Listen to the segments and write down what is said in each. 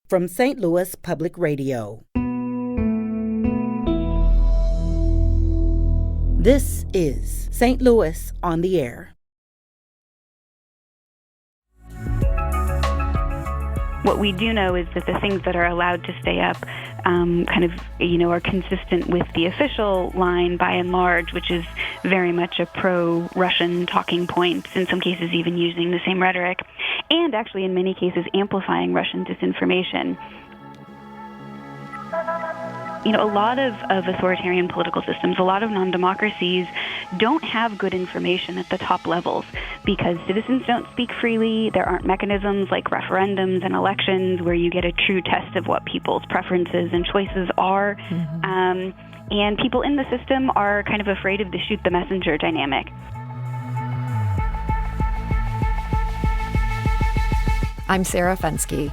From St. Louis Public Radio. This is St. Louis on the Air. What we do know is that the things that are allowed to stay up are consistent with the official line by and large, which is very much a pro-Russian talking point, in some cases even using the same rhetoric, and actually in many cases amplifying Russian disinformation. A lot of authoritarian political systems, a lot of non-democracies don't have good information at the top levels because citizens don't speak freely. There aren't mechanisms like referendums and elections where you get a true test of what people's preferences and choices are. And people in the system are kind of afraid of the shoot the messenger dynamic. I'm Sarah Fensky.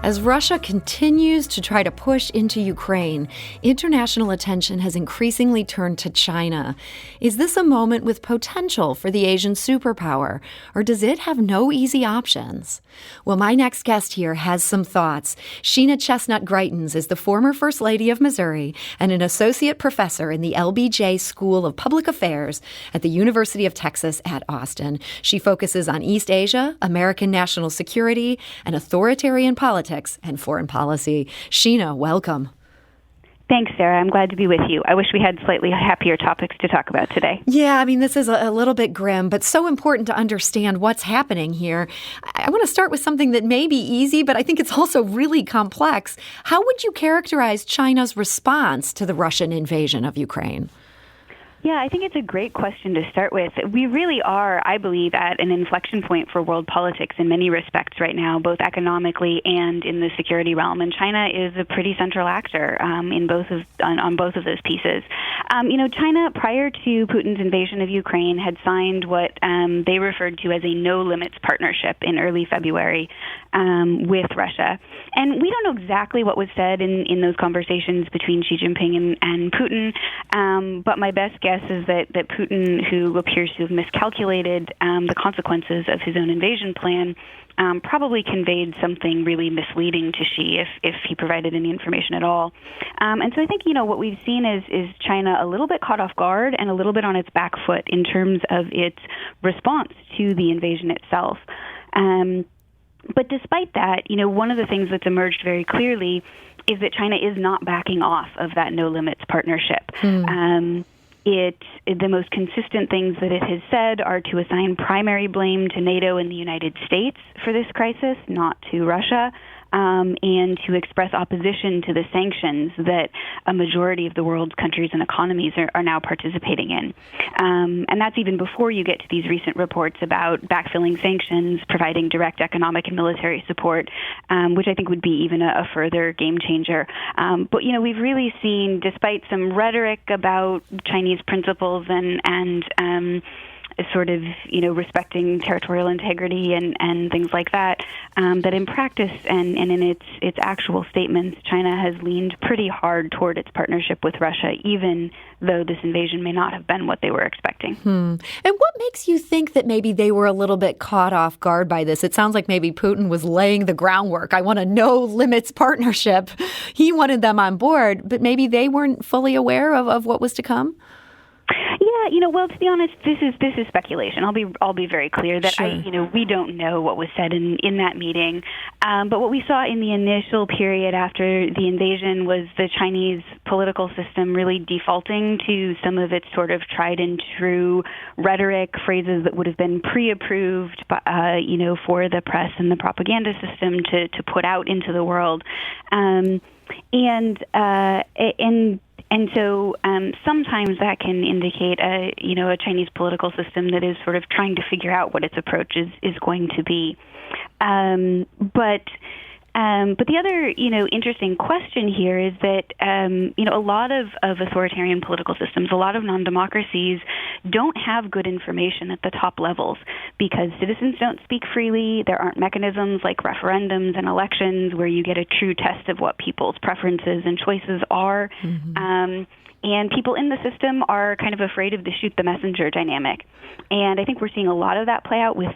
As Russia continues to try to push into Ukraine, international attention has increasingly turned to China. Is this a moment with potential for the Asian superpower, or does it have no easy options? Well, my next guest here has some thoughts. Sheena Chestnut Greitens is the former First Lady of Missouri and an associate professor in the LBJ School of Public Affairs at the University of Texas at Austin. She focuses on East Asia, American national security, and authoritarian politics and foreign policy. Sheena, welcome. Thanks, Sarah. I'm glad to be with you. I wish we had slightly happier topics to talk about today. Yeah, this is a little bit grim, but so important to understand what's happening here. I want to start with something that may be easy, but I think it's also really complex. How would you characterize China's response to the Russian invasion of Ukraine? Yeah, I think it's a great question to start with. We really are, I believe, at an inflection point for world politics in many respects right now, both economically and in the security realm. And China is a pretty central actor on both of those pieces. China, prior to Putin's invasion of Ukraine, had signed what they referred to as a no-limits partnership in early February with Russia. And we don't know exactly what was said in those conversations between Xi Jinping and Putin, but my best guess is that Putin, who appears to have miscalculated the consequences of his own invasion plan, probably conveyed something really misleading to Xi if he provided any information at all. And so I think, what we've seen is China a little bit caught off guard and a little bit on its back foot in terms of its response to the invasion itself. But despite that, one of the things that's emerged very clearly is that China is not backing off of that no-limits partnership. The most consistent things that it has said are to assign primary blame to NATO and the United States for this crisis, not to Russia, and to express opposition to the sanctions that a majority of the world's countries and economies are now participating in. And that's even before you get to these recent reports about backfilling sanctions, providing direct economic and military support, which I think would be even a further game changer. But, we've really seen, despite some rhetoric about Chinese principles and sort of, respecting territorial integrity and things like that, that in practice and in its actual statements, China has leaned pretty hard toward its partnership with Russia, even though this invasion may not have been what they were expecting. And what makes you think that maybe they were a little bit caught off guard by this? It sounds like maybe Putin was laying the groundwork. I want a no-limits partnership. He wanted them on board, but maybe they weren't fully aware of what was to come? Yeah, well, to be honest, this is speculation. I'll be very clear that Sure. We don't know what was said in that meeting. But what we saw in the initial period after the invasion was the Chinese political system really defaulting to some of its sort of tried and true rhetoric, phrases that would have been pre-approved, for the press and the propaganda system to put out into the world, And so sometimes that can indicate a Chinese political system that is sort of trying to figure out what its approach is going to be. But But the other, interesting question here is that, a lot of authoritarian political systems, a lot of non-democracies don't have good information at the top levels because citizens don't speak freely. There aren't mechanisms like referendums and elections where you get a true test of what people's preferences and choices are. Mm-hmm. And people in the system are kind of afraid of the shoot the messenger dynamic. And I think we're seeing a lot of that play out with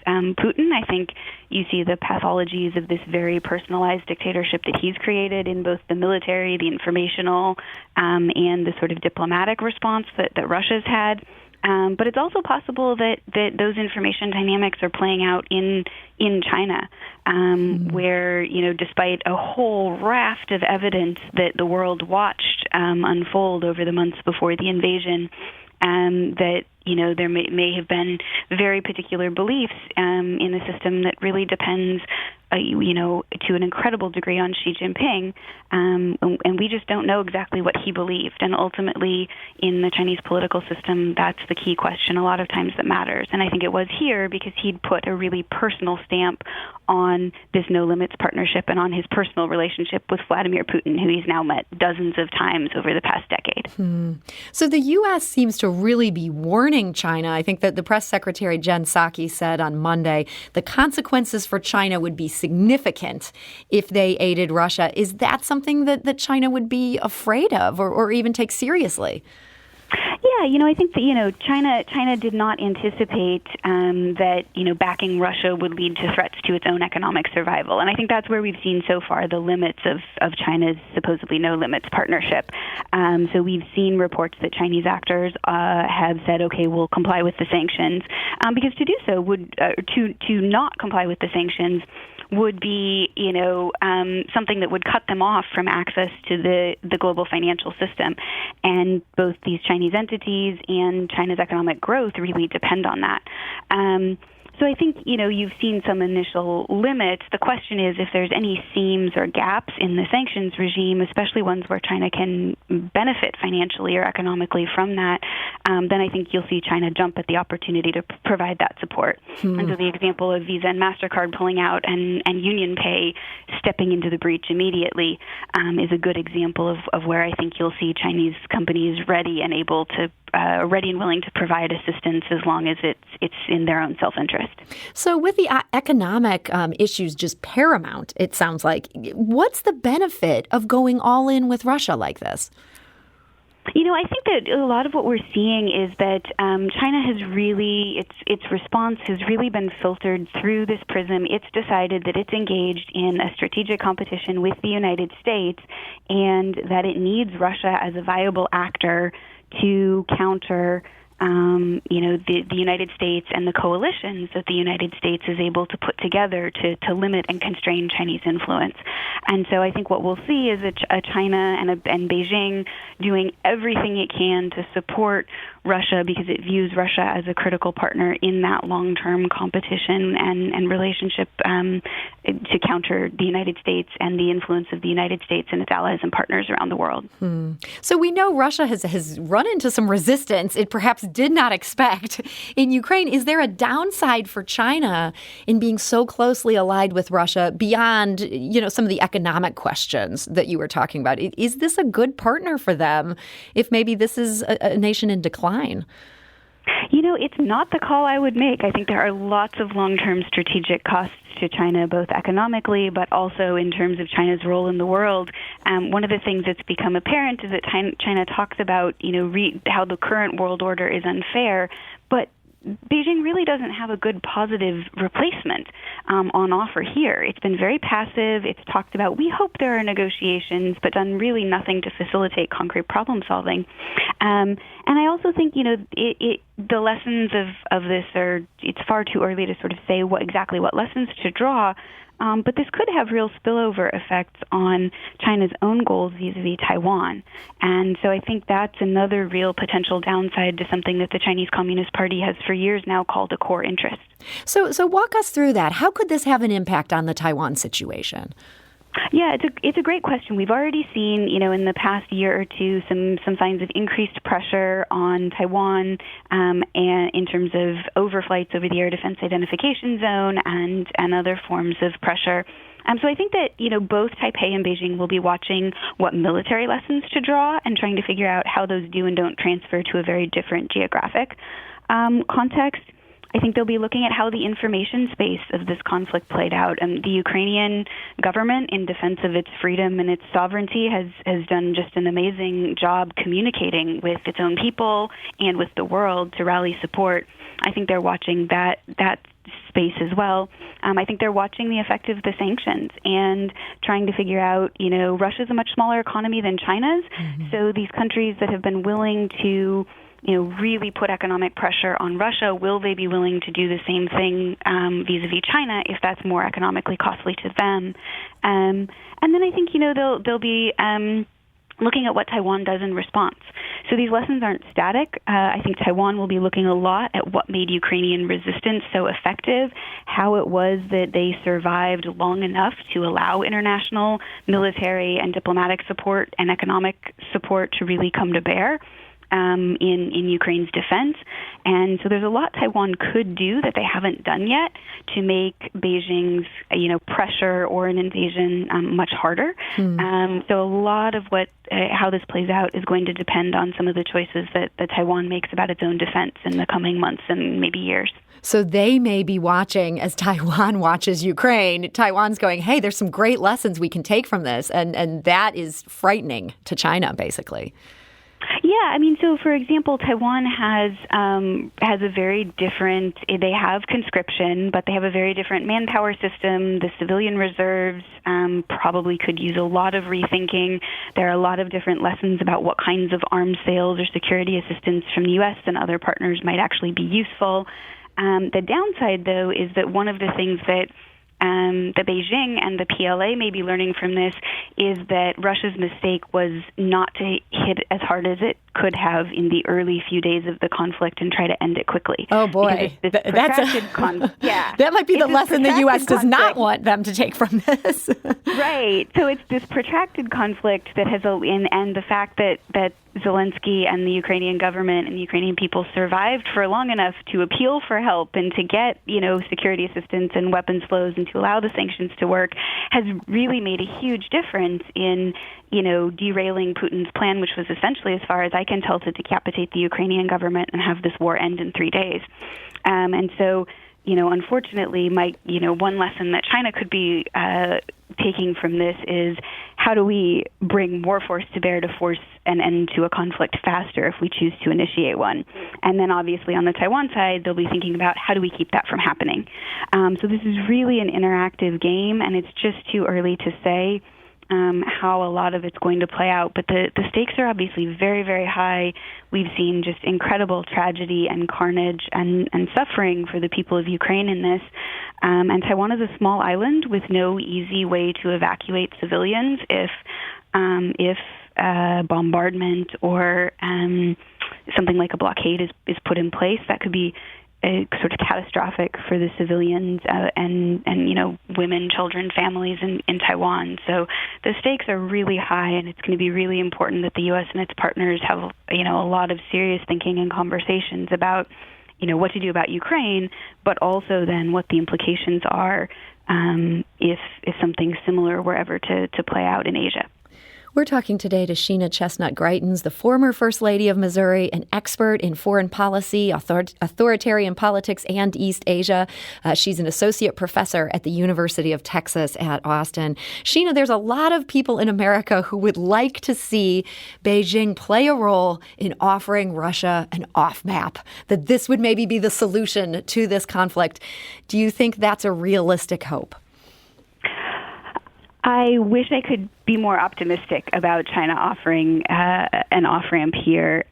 Putin. I think you see the pathologies of this very personalized dictatorship that he's created in both the military, the informational, and the sort of diplomatic response that Russia's had. But it's also possible that those information dynamics are playing out in China, where, despite a whole raft of evidence that the world watched unfold over the months before the invasion, that there may have been very particular beliefs in a system that really depends, to an incredible degree on Xi Jinping, and we just don't know exactly what he believed. And ultimately, in the Chinese political system, that's the key question a lot of times that matters. And I think it was here because he'd put a really personal stamp on this no limits partnership and on his personal relationship with Vladimir Putin, who he's now met dozens of times over the past decade. So the U.S. seems to really be warning China. I think that the press secretary, Jen Psaki, said on Monday the consequences for China would be significant if they aided Russia. Is that something that China would be afraid of or even take seriously? Yeah, I think that, China did not anticipate that, backing Russia would lead to threats to its own economic survival. And I think that's where we've seen so far the limits of China's supposedly no-limits partnership. So we've seen reports that Chinese actors have said, okay, we'll comply with the sanctions, because to do so would, to not comply with the sanctions would be, something that would cut them off from access to the global financial system. And both these Chinese entities and China's economic growth really depend on that. So I think, you've seen some initial limits. The question is if there's any seams or gaps in the sanctions regime, especially ones where China can benefit financially or economically from that, then I think you'll see China jump at the opportunity to provide that support. And so the example of Visa and MasterCard pulling out and UnionPay stepping into the breach immediately is a good example of where I think you'll see Chinese companies ready and willing to provide assistance as long as it's in their own self-interest. So with the economic issues just paramount, it sounds like, what's the benefit of going all in with Russia like this? I think that a lot of what we're seeing is that China has really, its response has really been filtered through this prism. It's decided that it's engaged in a strategic competition with the United States and that it needs Russia as a viable actor to counter the United States and the coalitions that the United States is able to put together to limit and constrain Chinese influence. And so I think what we'll see is a China and Beijing doing everything it can to support Russia because it views Russia as a critical partner in that long-term competition and relationship to counter the United States and the influence of the United States and its allies and partners around the world. So we know Russia has run into some resistance it perhaps did not expect in Ukraine. Is there a downside for China in being so closely allied with Russia beyond, some of the economic questions that you were talking about? Is this a good partner for them if maybe this is a nation in decline? It's not the call I would make. I think there are lots of long-term strategic costs to China, both economically, but also in terms of China's role in the world. One of the things that's become apparent is that China talks about, how the current world order is unfair, but Beijing really doesn't have a good positive replacement on offer here. It's been very passive. It's talked about, we hope there are negotiations, but done really nothing to facilitate concrete problem solving. And I also think, the lessons of this it's far too early to sort of say exactly what lessons to draw. But this could have real spillover effects on China's own goals vis-a-vis Taiwan. And so I think that's another real potential downside to something that the Chinese Communist Party has for years now called a core interest. So walk us through that. How could this have an impact on the Taiwan situation? Yeah, it's a great question. We've already seen, in the past year or two, some signs of increased pressure on Taiwan, and in terms of overflights over the air defense identification zone and other forms of pressure. So I think that, both Taipei and Beijing will be watching what military lessons to draw and trying to figure out how those do and don't transfer to a very different geographic context. I think they'll be looking at how the information space of this conflict played out. And the Ukrainian government, in defense of its freedom and its sovereignty, has done just an amazing job communicating with its own people and with the world to rally support. I think they're watching that space as well. I think they're watching the effect of the sanctions and trying to figure out, Russia's a much smaller economy than China's. So these countries that have been willing to really put economic pressure on Russia, will they be willing to do the same thing vis-a-vis China if that's more economically costly to them? And then I think, they'll be looking at what Taiwan does in response. So these lessons aren't static. I think Taiwan will be looking a lot at what made Ukrainian resistance so effective, how it was that they survived long enough to allow international military and diplomatic support and economic support to really come to bear in Ukraine's defense. And so there's a lot Taiwan could do that they haven't done yet to make Beijing's, pressure or an invasion much harder. So a lot of how this plays out is going to depend on some of the choices that Taiwan makes about its own defense in the coming months and maybe years. So they may be watching as Taiwan watches Ukraine. Taiwan's going, hey, there's some great lessons we can take from this. And that is frightening to China, basically. Yeah, so for example, Taiwan has a very different. They have conscription, but they have a very different manpower system. The civilian reserves probably could use a lot of rethinking. There are a lot of different lessons about what kinds of arms sales or security assistance from the U.S. and other partners might actually be useful. The downside, though, is that one of the things that the Beijing and the PLA may be learning from this is that Russia's mistake was not to hit as hard as it could have in the early few days of the conflict and try to end it quickly. Oh, boy. That might be the lesson the U.S. does not want them to take from this. Right. So it's this protracted conflict that has, and the fact that Zelensky and the Ukrainian government and the Ukrainian people survived for long enough to appeal for help and to get, security assistance and weapons flows and to allow the sanctions to work has really made a huge difference in, derailing Putin's plan, which was essentially, as far as I can tell, to decapitate the Ukrainian government and have this war end in 3 days. And so, unfortunately, one lesson that China could be taking from this is how do we bring more force to bear to force an end to a conflict faster if we choose to initiate one. And then obviously on the Taiwan side, they'll be thinking about how do we keep that from happening. So this is really an interactive game, and it's just too early to say how a lot of it's going to play out. But the stakes are obviously very, very high. We've seen just incredible tragedy and carnage and suffering for the people of Ukraine in this. And Taiwan is a small island with no easy way to evacuate civilians if bombardment or something like a blockade is put in place. That could be sort of catastrophic for the civilians and women, children, families in Taiwan. So the stakes are really high, and it's going to be really important that the U.S. and its partners have a lot of serious thinking and conversations about what to do about Ukraine, but also then what the implications are if something similar were ever to play out in Asia. We're talking today to Sheena Chestnut Greitens, the former First Lady of Missouri, an expert in foreign policy, authoritarian politics, and East Asia. She's an associate professor at the University of Texas at Austin. Sheena, there's a lot of people in America who would like to see Beijing play a role in offering Russia an off-map, that this would maybe be the solution to this conflict. Do you think that's a realistic hope? I wish I could be more optimistic about China offering an off-ramp here.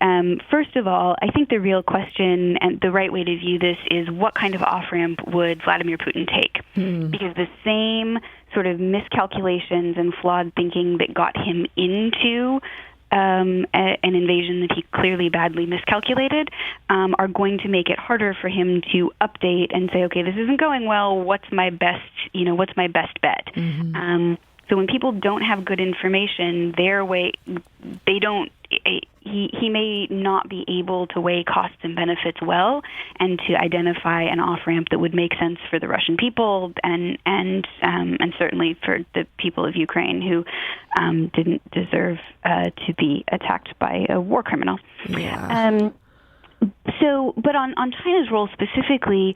First of all, I think the real question and the right way to view this is what kind of off-ramp would Vladimir Putin take? Because the same sort of miscalculations and flawed thinking that got him into an invasion that he clearly badly miscalculated are going to make it harder for him to update and say, okay, this isn't going well. What's my best bet? So when people don't have good information, they don't he may not be able to weigh costs and benefits well, and to identify an off-ramp that would make sense for the Russian people and certainly for the people of Ukraine who didn't deserve to be attacked by a war criminal. Yeah. But on China's role specifically,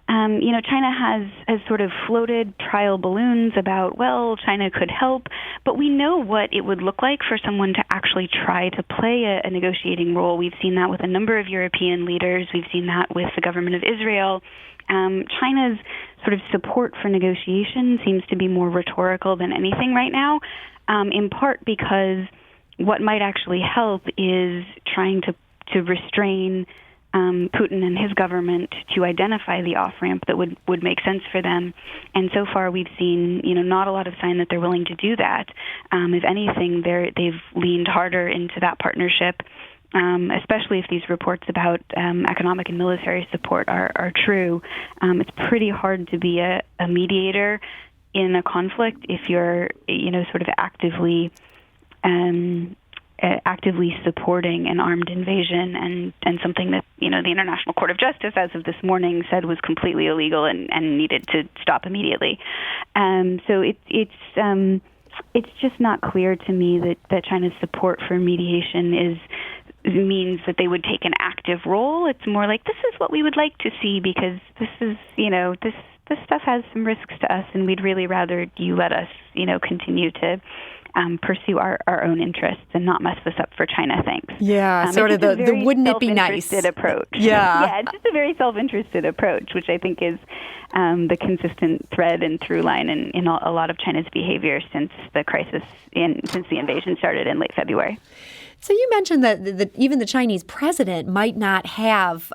China has sort of floated trial balloons about, well, China could help, but we know what it would look like for someone to actually try to play a negotiating role. We've seen that with a number of European leaders. We've seen that with the government of Israel. China's sort of support for negotiation seems to be more rhetorical than anything right now, in part because what might actually help is trying to restrain Putin and his government to identify the off-ramp that would make sense for them. And so far we've seen, not a lot of sign that they're willing to do that. If anything, they've leaned harder into that partnership, especially if these reports about economic and military support are true. It's pretty hard to be a mediator in a conflict if you're, sort of actively supporting an armed invasion and something that the International Court of Justice, as of this morning, said was completely illegal and needed to stop immediately. So it's just not clear to me that China's support for mediation means that they would take an active role. It's more like, this is what we would like to see, because this is this stuff has some risks to us, and we'd really rather you let us continue to pursue our own interests and not mess this up for China. Thanks. Yeah, sort of the wouldn't it be nice approach. Yeah, it's just a very self-interested approach, which I think is the consistent thread and through line in a lot of China's behavior since the crisis since the invasion started in late February. So you mentioned that even the Chinese president might not have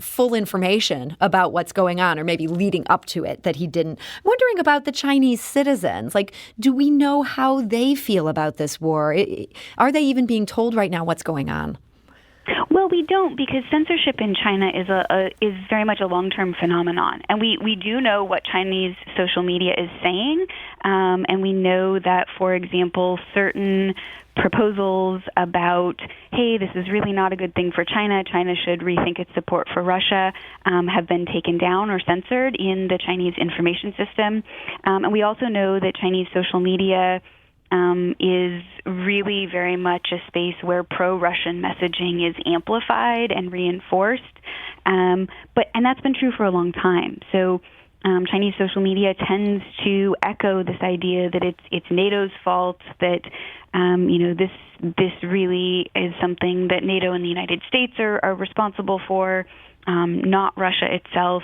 full information about what's going on, or maybe leading up to it, that he didn't. I'm wondering about the Chinese citizens. Like, do we know how they feel about this war? Are they even being told right now what's going on? Well, we don't, because censorship in China is very much a long-term phenomenon, and we do know what Chinese social media is saying, and we know that, for example, certain proposals about, hey, this is really not a good thing for China should rethink its support for Russia, have been taken down or censored in the Chinese information system. And we also know that Chinese social media is really very much a space where pro-Russian messaging is amplified and reinforced. And that's been true for a long time. So Chinese social media tends to echo this idea that it's NATO's fault, that this really is something that NATO and the United States are responsible for, not Russia itself.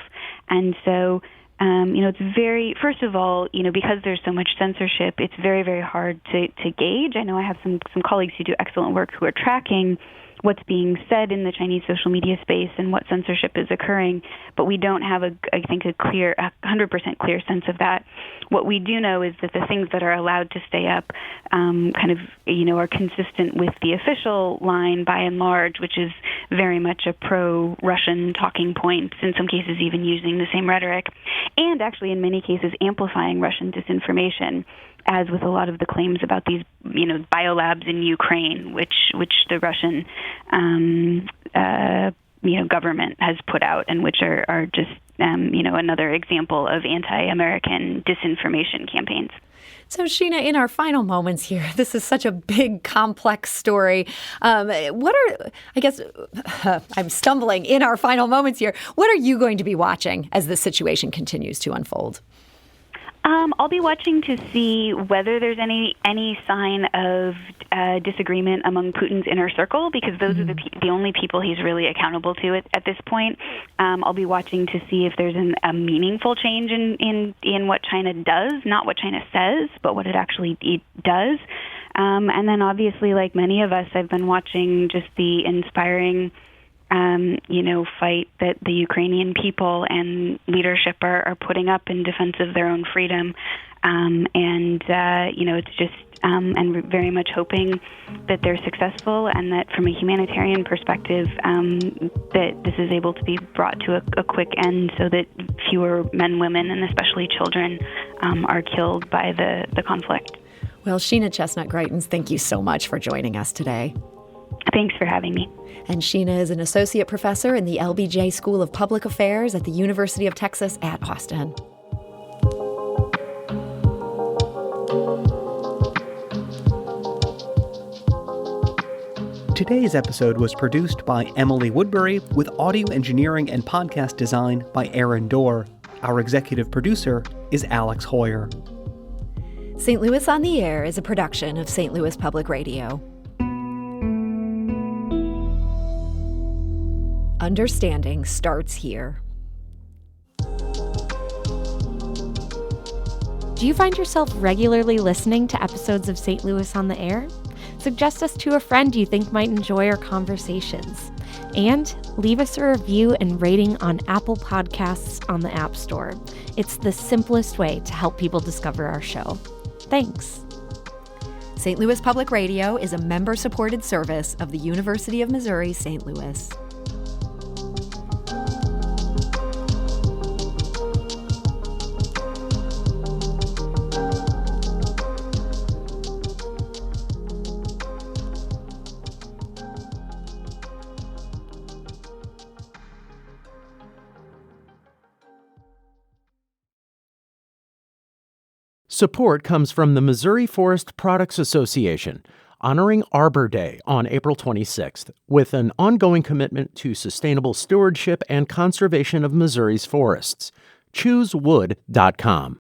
And so it's very, first of all, because there's so much censorship, it's very, very hard to gauge. I know I have some colleagues who do excellent work who are tracking what's being said in the Chinese social media space and what censorship is occurring, but we don't have a 100% clear sense of that. What we do know is that the things that are allowed to stay up are consistent with the official line by and large, which is very much a pro-Russian talking point, in some cases even using the same rhetoric, and actually in many cases amplifying Russian disinformation, as with a lot of the claims about these, biolabs in Ukraine, which the Russian, government has put out, and which are just, another example of anti-American disinformation campaigns. So, Sheena, in our final moments here, this is such a big, complex story. I'm stumbling in our final moments here. What are you going to be watching as this situation continues to unfold? I'll be watching to see whether there's any sign of disagreement among Putin's inner circle, because those are the only people he's really accountable to at this point. I'll be watching to see if there's a meaningful change in what China does, not what China says, but what it actually does. And then obviously, like many of us, I've been watching just the inspiring fight that the Ukrainian people and leadership are putting up in defense of their own freedom. It's just, and very much hoping that they're successful, and that from a humanitarian perspective, that this is able to be brought to a quick end, so that fewer men, women, and especially children are killed by the conflict. Well, Sheena Chestnut Greitens, thank you so much for joining us today. Thanks for having me. And Sheena is an associate professor in the LBJ School of Public Affairs at the University of Texas at Austin. Today's episode was produced by Emily Woodbury with audio engineering and podcast design by Aaron Dorr. Our executive producer is Alex Hoyer. St. Louis on the Air is a production of St. Louis Public Radio. Understanding starts here. Do you find yourself regularly listening to episodes of St. Louis on the Air? Suggest us to a friend you think might enjoy our conversations. And leave us a review and rating on Apple Podcasts on the App Store. It's the simplest way to help people discover our show. Thanks. St. Louis Public Radio is a member-supported service of the University of Missouri, St. Louis. Support comes from the Missouri Forest Products Association, honoring Arbor Day on April 26th, with an ongoing commitment to sustainable stewardship and conservation of Missouri's forests. ChooseWood.com.